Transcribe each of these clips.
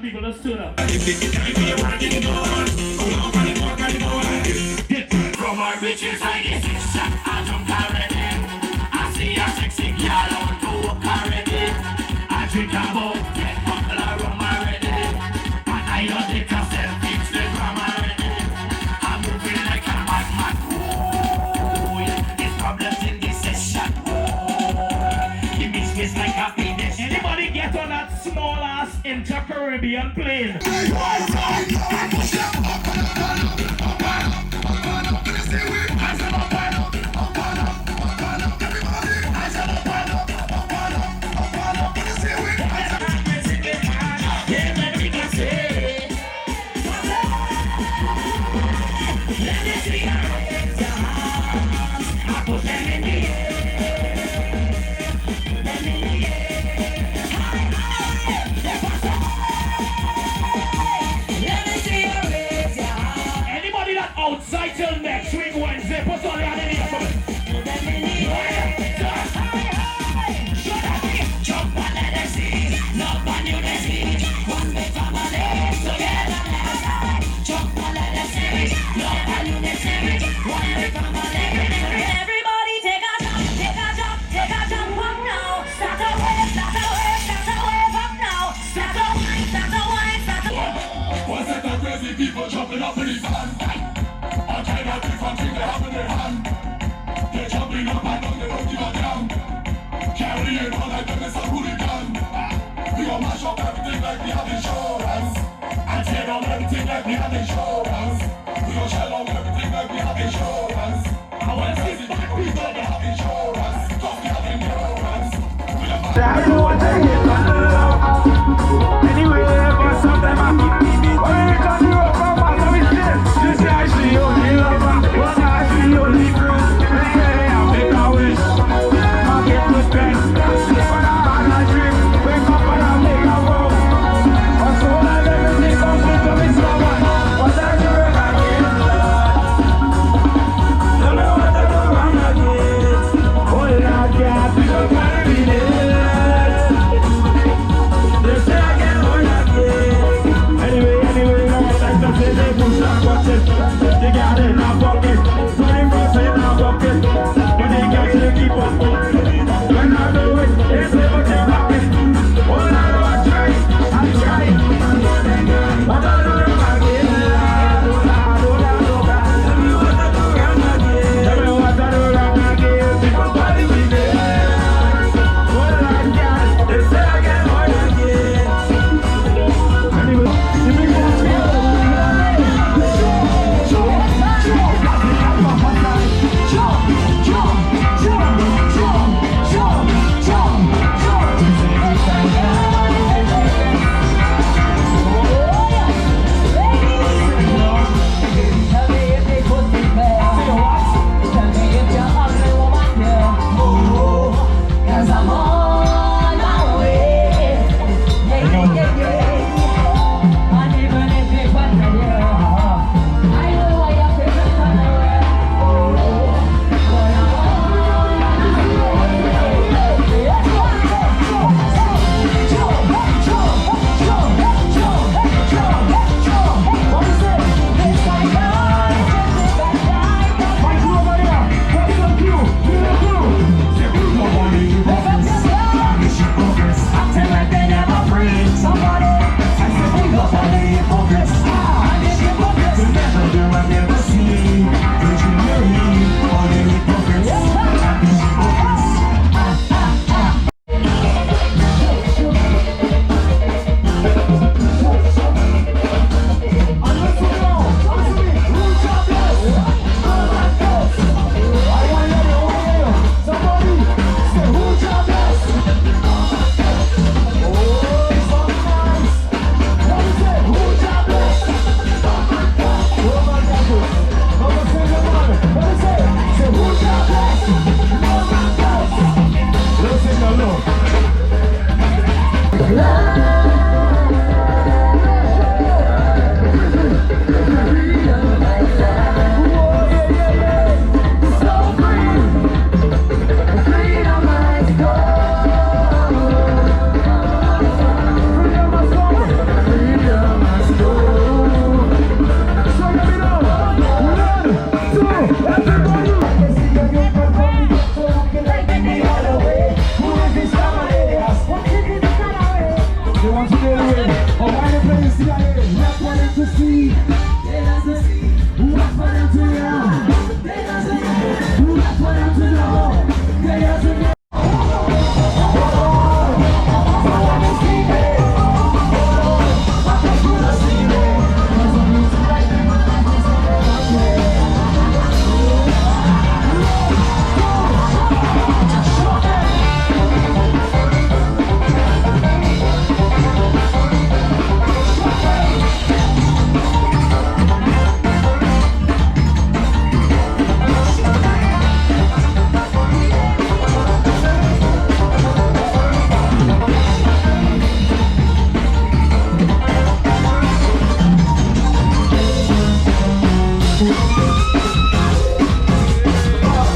People, let's do that. From our bitches, I get this shot. I jump already. I see a sexy girl on to walk already. I drink a bowl, get popular rum already. And I don't take a selfie, Instagram already. I'm moving like a madman. Ooh, there's problems in this session. Ooh, it makes me like happiness. Anybody get on that small ass Inter-Caribbean plane? Outside till next week Wednesday, put all your hand in here for me. Jump on the sea, love on you the sea. One big family, together let's die. Jump on the sea, love on you the sea. One big family. Everybody take a jump, take a jump, take a jump up now. Start a wave, start a wave, start a wave up now. Start a wine, start a wine, start a wine. One set of crazy people jumping up in the van. I cannot different things they have in their hand. They're jumping up and down, they don't give a damn. Carrying on like them as a hooligan. We gon' mash up everything like we have insurance. And tear down everything like we have insurance. We gon' shell out everything like we have insurance. I wanna see the people that have insurance. Cause we have endurance.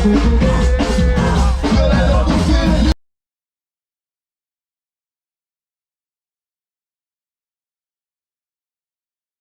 We'll be right back.